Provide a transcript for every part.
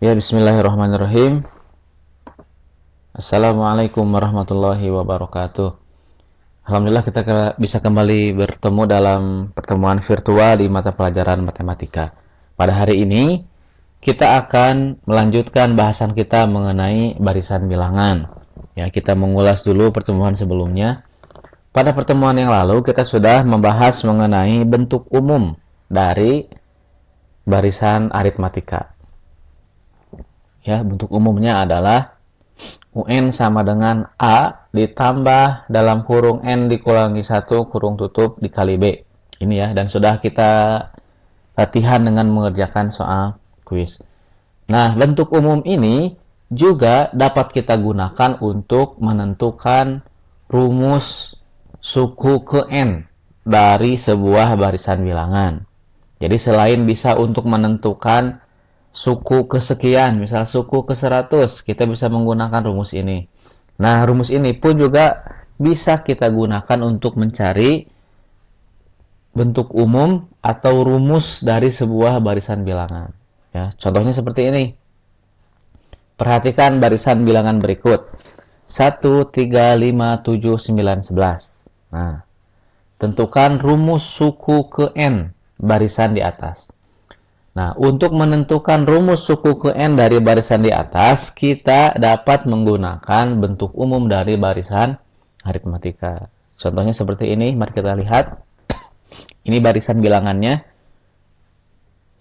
Ya, bismillahirrahmanirrahim. Assalamualaikum warahmatullahi wabarakatuh. Alhamdulillah kita bisa kembali bertemu dalam pertemuan virtual di mata pelajaran matematika. Pada hari ini, kita akan melanjutkan bahasan kita mengenai barisan bilangan. Ya, kita mengulas dulu pertemuan sebelumnya. Pada pertemuan yang lalu, kita sudah membahas mengenai bentuk umum dari barisan aritmatika. Ya, bentuk umumnya adalah UN sama dengan A ditambah dalam kurung N dikurangi 1 kurung tutup dikali B. Ini ya, dan sudah kita latihan dengan mengerjakan soal kuis. Nah, bentuk umum ini juga dapat kita gunakan untuk menentukan rumus suku ke N dari sebuah barisan bilangan. Jadi selain bisa untuk menentukan suku kesekian, misal suku ke 100, kita bisa menggunakan rumus ini. Nah, rumus ini pun juga bisa kita gunakan untuk mencari bentuk umum atau rumus dari sebuah barisan bilangan. Ya, contohnya seperti ini. Perhatikan barisan bilangan berikut. 1, 3, 5, 7, 9, 11. Nah, tentukan rumus suku ke N barisan di atas. Nah, untuk menentukan rumus suku ke N dari barisan di atas, kita dapat menggunakan bentuk umum dari barisan aritmatika. Contohnya seperti ini, mari kita lihat. Ini barisan bilangannya.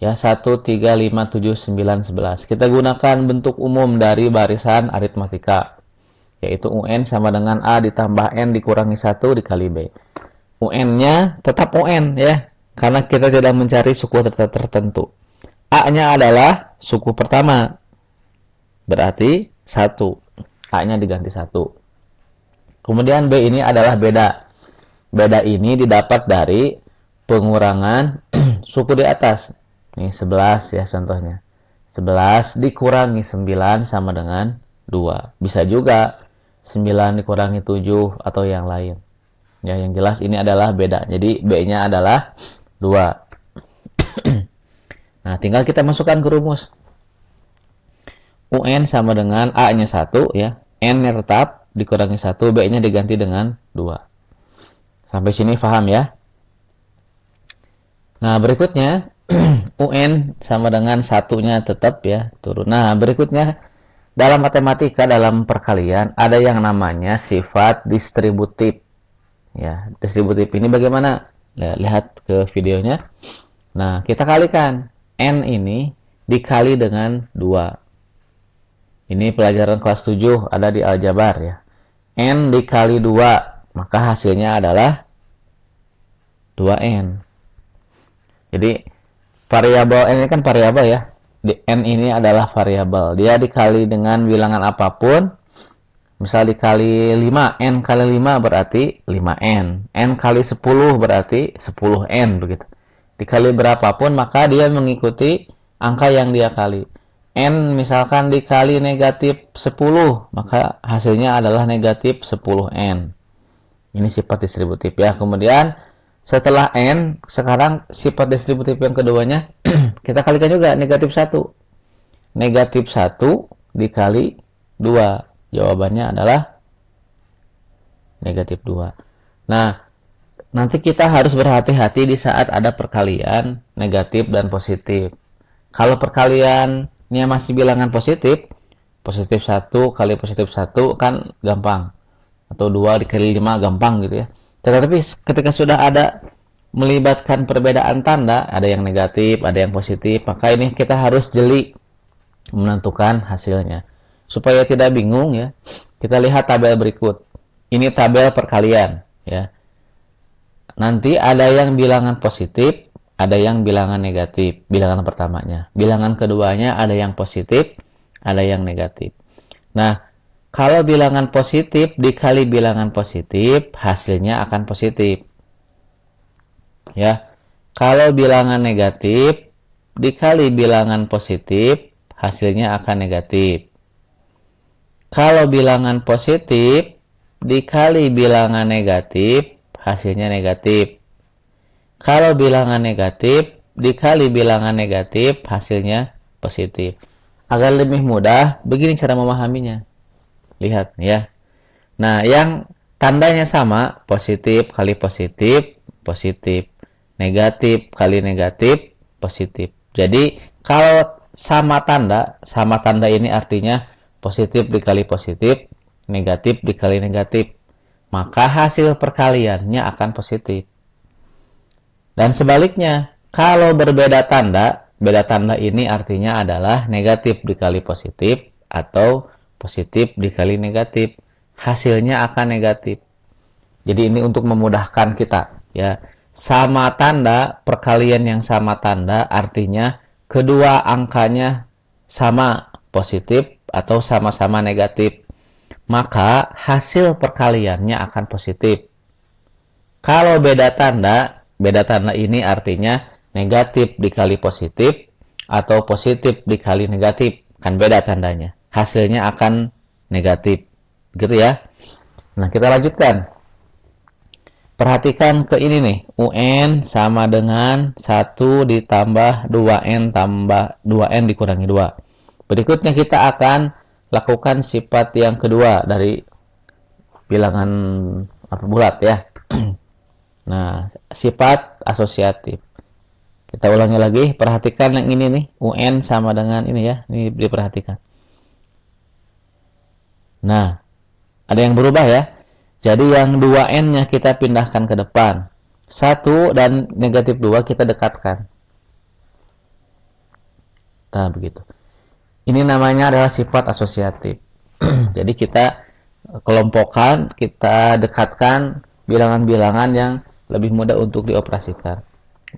Ya, 1, 3, 5, 7, 9, 11. Kita gunakan bentuk umum dari barisan aritmatika, yaitu UN sama dengan A ditambah N dikurangi 1 dikali B. UN-nya tetap UN ya, karena kita tidak mencari suku tertentu. A-nya adalah suku pertama. Berarti 1. A-nya diganti 1. Kemudian B ini adalah beda. Beda ini didapat dari pengurangan suku di atas. Nih 11 ya contohnya. 11 dikurangi 9 sama dengan 2. Bisa juga 9 dikurangi 7 atau yang lain. Ya, yang jelas ini adalah beda. Jadi B-nya adalah 2. Nah, tinggal kita masukkan ke rumus. UN sama dengan A-nya 1 ya. N-nya tetap dikurangi 1, B-nya diganti dengan 2. Sampai sini paham ya? Nah, berikutnya UN sama dengan 1-nya tetap ya, turun. Nah, berikutnya dalam matematika, dalam perkalian ada yang namanya sifat distributif. Ya, distributif ini bagaimana? Ya, lihat ke videonya. Nah, kita kalikan. N ini dikali dengan 2. Ini pelajaran kelas 7 ada di aljabar ya. N dikali 2, maka hasilnya adalah 2N. Jadi variabel N ini kan variabel ya. N ini adalah variabel. Dia dikali dengan bilangan apapun. Misal dikali 5, N kali 5 berarti 5N. N kali 10 berarti 10N begitu. Dikali berapapun maka dia mengikuti angka yang dia kali. N misalkan dikali negatif 10, maka hasilnya adalah negatif 10N. Ini sifat distributif ya. Kemudian setelah N, sekarang sifat distributif yang keduanya, kita kalikan juga negatif 1. Negatif 1 dikali 2. Jawabannya adalah negatif 2. Nah, nanti kita harus berhati-hati di saat ada perkalian negatif dan positif. Kalau perkaliannya masih bilangan positif, positif 1 kali positif 1 kan gampang. Atau 2 dikali 5 gampang gitu ya. Tetapi ketika sudah ada melibatkan perbedaan tanda, ada yang negatif, ada yang positif, maka ini kita harus jeli menentukan hasilnya. Supaya tidak bingung ya, kita lihat tabel berikut. Ini tabel perkalian ya. Nanti ada yang bilangan positif, ada yang bilangan negatif, bilangan pertamanya. Bilangan keduanya ada yang positif, ada yang negatif. Nah, kalau bilangan positif dikali bilangan positif, hasilnya akan positif. Ya. Kalau bilangan negatif dikali bilangan positif, hasilnya akan negatif. Kalau bilangan positif dikali bilangan negatif, hasilnya negatif. Kalau bilangan negatif dikali bilangan negatif, hasilnya positif. Agar lebih mudah, begini cara memahaminya. Lihat ya. Nah, yang tandanya sama, positif kali positif, positif. Negatif kali negatif, positif. Jadi, kalau sama tanda ini artinya positif dikali positif, negatif dikali negatif. Maka hasil perkaliannya akan positif. Dan sebaliknya, kalau berbeda tanda, beda tanda ini artinya adalah negatif dikali positif atau positif dikali negatif. Hasilnya akan negatif. Jadi ini untuk memudahkan kita, ya. Sama tanda, perkalian yang sama tanda artinya kedua angkanya sama positif atau sama-sama negatif. Maka hasil perkaliannya akan positif. Kalau beda tanda ini artinya negatif dikali positif atau positif dikali negatif. Kan beda tandanya. Hasilnya akan negatif. Gitu ya. Nah, kita lanjutkan. Perhatikan ke ini nih. UN sama dengan 1 ditambah 2N tambah 2N dikurangi 2. Berikutnya kita akan lakukan sifat yang kedua dari bilangan bulat ya. Nah, sifat asosiatif. Kita ulangi lagi, perhatikan yang ini nih, UN sama dengan ini ya, ini diperhatikan. Nah, ada yang berubah ya. Jadi yang 2N-nya kita pindahkan ke depan. 1 dan negatif 2 kita dekatkan. Nah, begitu. Ini namanya adalah sifat asosiatif. Jadi kita kelompokkan, kita dekatkan bilangan-bilangan yang lebih mudah untuk dioperasikan.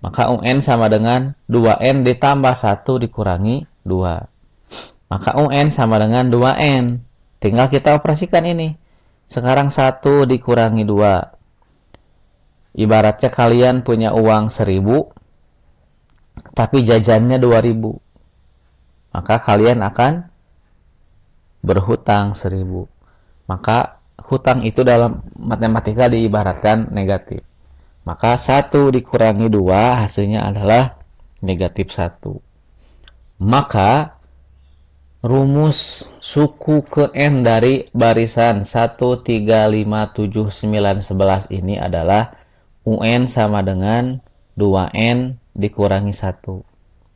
Maka UN sama dengan 2N ditambah 1 dikurangi 2. Maka UN sama dengan 2N. Tinggal kita operasikan ini. Sekarang 1 dikurangi 2. Ibaratnya kalian punya uang 1000, tapi jajannya 2000. Maka kalian akan berhutang 1000. Maka hutang itu dalam matematika diibaratkan negatif. Maka 1 dikurangi 2 hasilnya adalah negatif 1. Maka rumus suku ke N dari barisan 1, 3, 5, 7, 9, 11 ini adalah UN sama dengan 2N dikurangi 1.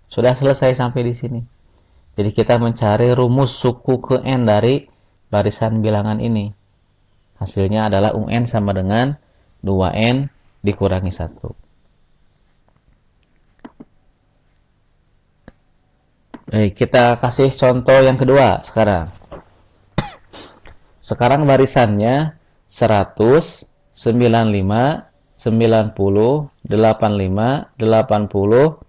Sudah selesai sampai di sini. Jadi kita mencari rumus suku ke N dari barisan bilangan ini. Hasilnya adalah UN sama dengan 2N dikurangi 1. Baik, kita kasih contoh yang kedua sekarang. Sekarang barisannya 100, 95, 90, 85, 80,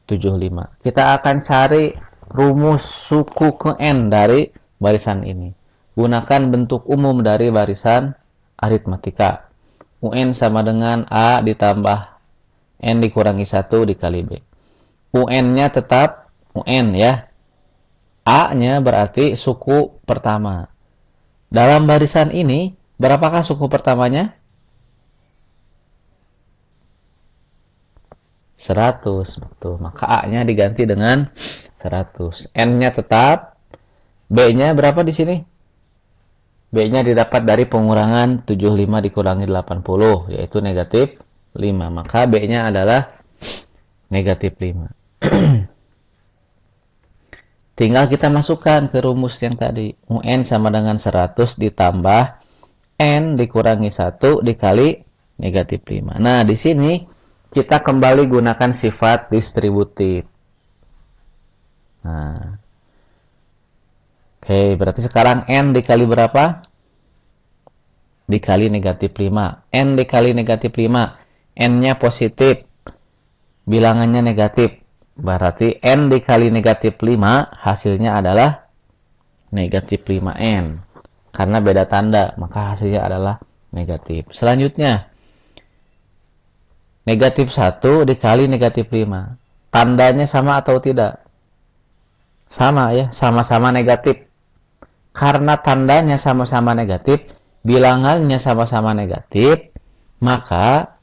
75. Kita akan cari rumus suku ke N dari barisan ini. Gunakan bentuk umum dari barisan aritmatika. UN sama dengan A ditambah N dikurangi 1 dikali B. UN-nya tetap UN ya. A-nya berarti suku pertama. Dalam barisan ini, berapakah suku pertamanya? 100, betul. Maka A-nya diganti dengan 100. N-nya tetap. B-nya berapa di sini? B-nya didapat dari pengurangan 75 dikurangi 80, yaitu negatif 5. Maka B-nya adalah negatif 5. Tinggal kita masukkan ke rumus yang tadi. UN sama dengan 100 ditambah N dikurangi 1 dikali negatif 5. Nah, di sini kita kembali gunakan sifat distributif. Nah, oke, berarti sekarang N dikali berapa? Dikali negatif 5. N dikali negatif 5. N-nya positif. Bilangannya negatif. Berarti N dikali negatif 5 hasilnya adalah negatif 5N. Karena beda tanda, maka hasilnya adalah negatif. Selanjutnya, negatif 1 dikali negatif 5. Tandanya sama atau tidak? Sama ya, sama-sama negatif. Karena tandanya sama-sama negatif, bilangannya sama-sama negatif, maka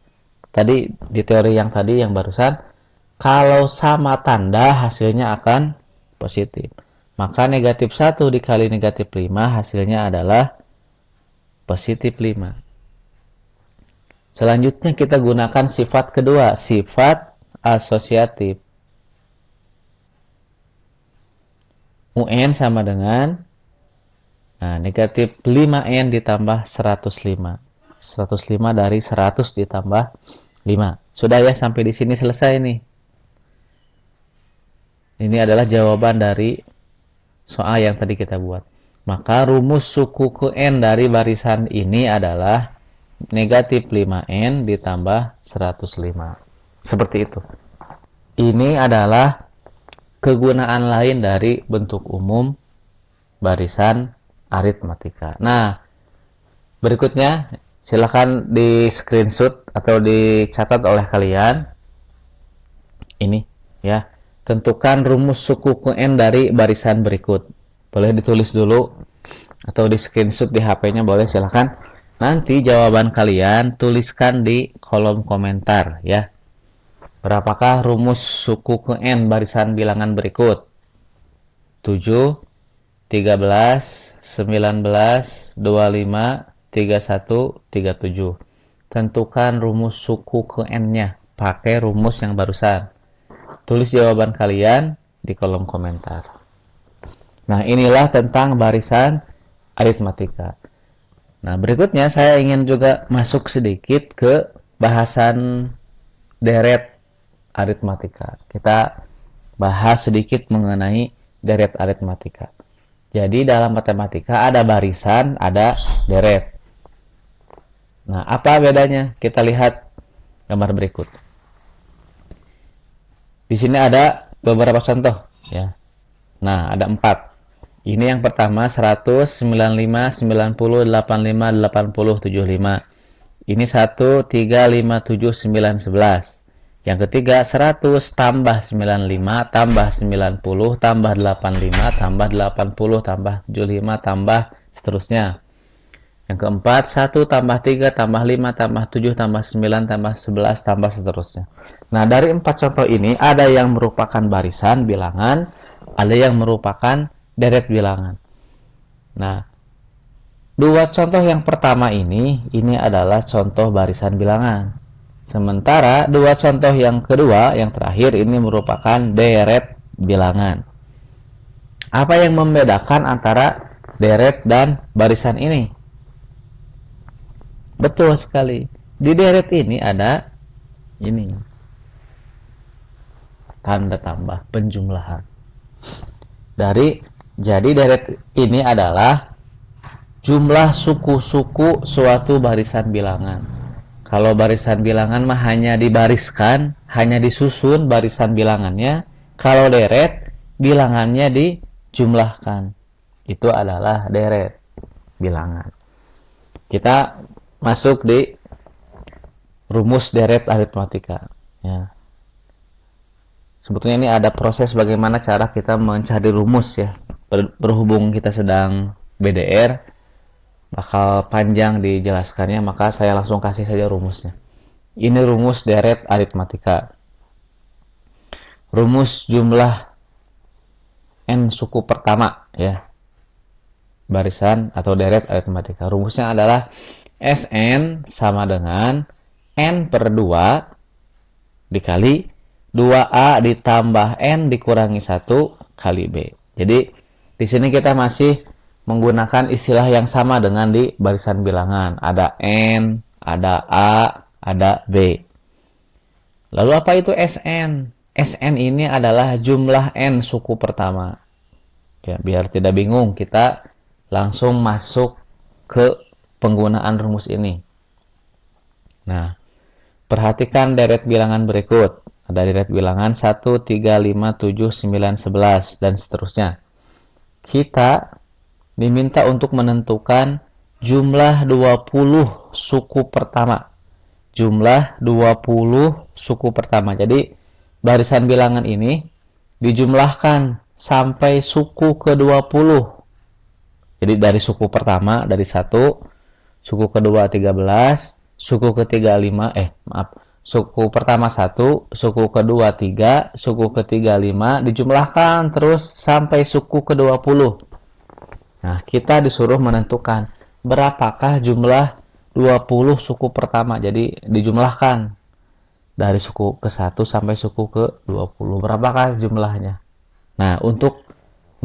tadi di teori yang barusan, kalau sama tanda hasilnya akan positif. Maka negatif 1 dikali negatif 5 hasilnya adalah positif 5. Selanjutnya kita gunakan sifat kedua, sifat asosiatif. UN sama dengan negatif 5N ditambah 105. 105 dari 100 ditambah 5. Sudah ya, sampai di sini selesai nih. Ini adalah jawaban dari soal yang tadi kita buat. Maka rumus suku ke N dari barisan ini adalah negatif 5N ditambah 105. Seperti itu. Ini adalah kegunaan lain dari bentuk umum barisan aritmatika. Nah, berikutnya silakan di screenshot atau dicatat oleh kalian. Ini ya. Tentukan rumus suku ke N dari barisan berikut. Boleh ditulis dulu atau di screenshot di HP-nya boleh, silakan. Nanti jawaban kalian tuliskan di kolom komentar ya. Berapakah rumus suku ke N barisan bilangan berikut? 7, 13, 19, 25, 31, 37. Tentukan rumus suku ke N-nya. Pakai rumus yang barusan. Tulis jawaban kalian di kolom komentar. Nah, inilah tentang barisan aritmatika. Nah, berikutnya saya ingin juga masuk sedikit ke bahasan deret aritmatika. Kita bahas sedikit mengenai deret aritmatika. Jadi dalam matematika ada barisan, ada deret. Nah, apa bedanya? Kita lihat gambar berikut. Di sini ada beberapa contoh ya. Nah, ada 4. Ini yang pertama 100, 95, 90, 85, 80, 75. Ini 1, 3, 5, 7, 9, 11. Yang ketiga 100 tambah 95 tambah 90 tambah 85 tambah 80 tambah 75 tambah seterusnya. Yang keempat 1 tambah 3 tambah 5 tambah 7 tambah 9 tambah 11 tambah seterusnya. Nah, dari 4 contoh ini ada yang merupakan barisan bilangan, ada yang merupakan deret bilangan. Nah, 2 contoh yang pertama ini adalah contoh barisan bilangan. Sementara 2 contoh yang kedua, yang terakhir ini merupakan deret bilangan. Apa yang membedakan antara deret dan barisan ini? Betul sekali. Di deret ini ada ini. Tanda tambah penjumlahan. Jadi deret ini adalah jumlah suku-suku suatu barisan bilangan. Kalau barisan bilangan mah hanya dibariskan, hanya disusun barisan bilangannya. Kalau deret, bilangannya dijumlahkan. Itu adalah deret bilangan. Kita masuk di rumus deret aritmatika. Ya. Sebetulnya ini ada proses bagaimana cara kita mencari rumus ya. Berhubung kita sedang BDR, bakal panjang dijelaskannya, maka saya langsung kasih saja rumusnya. Ini rumus deret aritmatika. Rumus jumlah N suku pertama ya. Barisan atau deret aritmatika. Rumusnya adalah Sn sama dengan N per 2 dikali 2A ditambah N dikurangi 1 kali B. Jadi di sini kita masih menggunakan istilah yang sama dengan di barisan bilangan. Ada N, ada A, ada B. Lalu apa itu Sn? Sn ini adalah jumlah N suku pertama. Ya, biar tidak bingung, kita langsung masuk ke penggunaan rumus ini. Nah, perhatikan deret bilangan berikut. Ada deret bilangan 1, 3, 5, 7, 9, 11, dan seterusnya. Kita diminta untuk menentukan jumlah 20 suku pertama. Jumlah 20 suku pertama. Jadi, barisan bilangan ini dijumlahkan sampai suku ke-20. Jadi, dari suku pertama, dari 1, suku kedua 13, suku ketiga 5, Suku pertama 1, suku kedua 3, suku ketiga 5, dijumlahkan terus sampai suku ke-20. Nah, kita disuruh menentukan berapakah jumlah 20 suku pertama. Jadi, dijumlahkan dari suku ke-1 sampai suku ke-20. Berapakah jumlahnya? Nah, untuk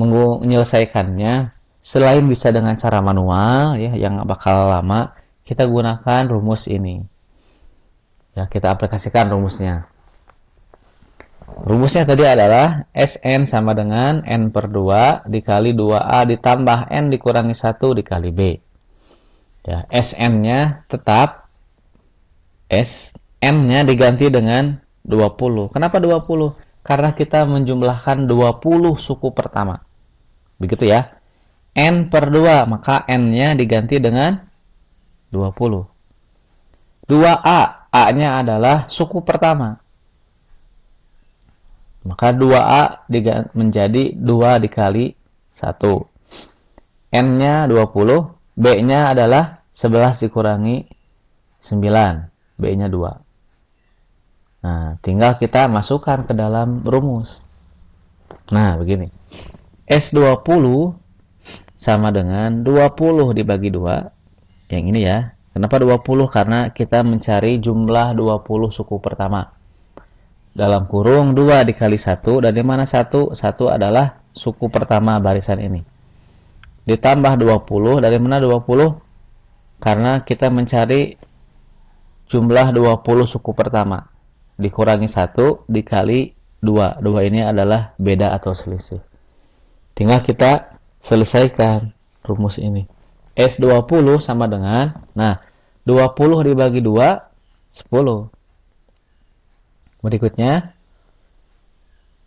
menyelesaikannya, selain bisa dengan cara manual, ya, yang bakal lama, kita gunakan rumus ini. Ya, kita aplikasikan rumusnya. Rumusnya tadi adalah Sn sama dengan N per 2 dikali 2A ditambah N dikurangi 1 dikali B. Ya, Sn-nya tetap, N-nya diganti dengan 20. Kenapa 20? Karena kita menjumlahkan 20 suku pertama. Begitu ya. N per 2, maka N-nya diganti dengan 20. 2A, A-nya adalah suku pertama. Maka 2A menjadi 2 dikali 1. N-nya 20, B-nya adalah 11 dikurangi 9. B-nya 2. Nah, tinggal kita masukkan ke dalam rumus. Nah, begini. S20 sama dengan 20 dibagi 2. Yang ini ya. Kenapa 20? Karena kita mencari jumlah 20 suku pertama. Dalam kurung 2 dikali 1, dan di mana 1? 1 adalah suku pertama barisan ini. Ditambah 20, dari mana 20? Karena kita mencari jumlah 20 suku pertama. Dikurangi 1 dikali 2. 2 ini adalah beda atau selisih. Tinggal kita selesaikan rumus ini. S20 sama dengan, nah, 20 dibagi 2, 10. Berikutnya,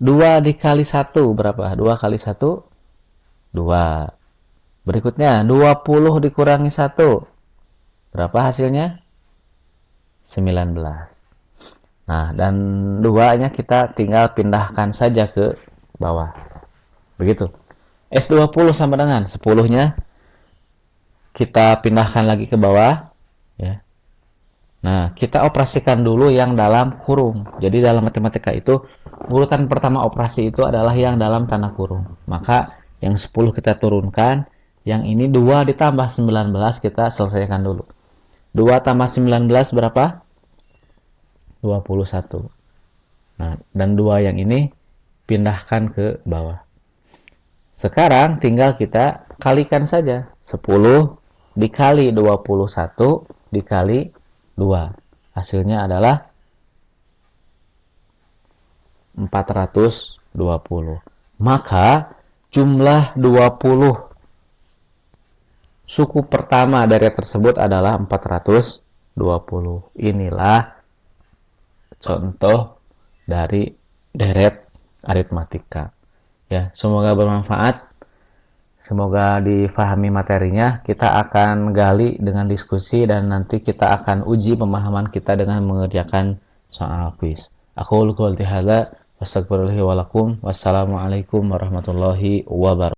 2 dikali 1, berapa? 2 kali 1, 2. Berikutnya, 20 dikurangi 1. Berapa hasilnya? 19. Nah, dan 2-nya kita tinggal pindahkan saja ke bawah. Begitu. S20 sama dengan 10-nya kita pindahkan lagi ke bawah, ya. Nah, kita operasikan dulu yang dalam kurung. Jadi dalam matematika itu urutan pertama operasi itu adalah yang dalam tanda kurung. Maka yang 10 kita turunkan, yang ini 2 ditambah 19 kita selesaikan dulu. 2 tambah 19 berapa? 21. Nah, dan 2 yang ini pindahkan ke bawah. Sekarang tinggal kita kalikan saja. 10 dikali 21 dikali 2. Hasilnya adalah 420. Maka jumlah 20 suku pertama dari tersebut adalah 420. Inilah contoh dari deret aritmatika. Ya, semoga bermanfaat. Semoga difahami materinya. Kita akan gali dengan diskusi dan nanti kita akan uji pemahaman kita dengan mengerjakan soal kuis. Aku qouli hadza wassalamualaikum warahmatullahi wabarakatuh.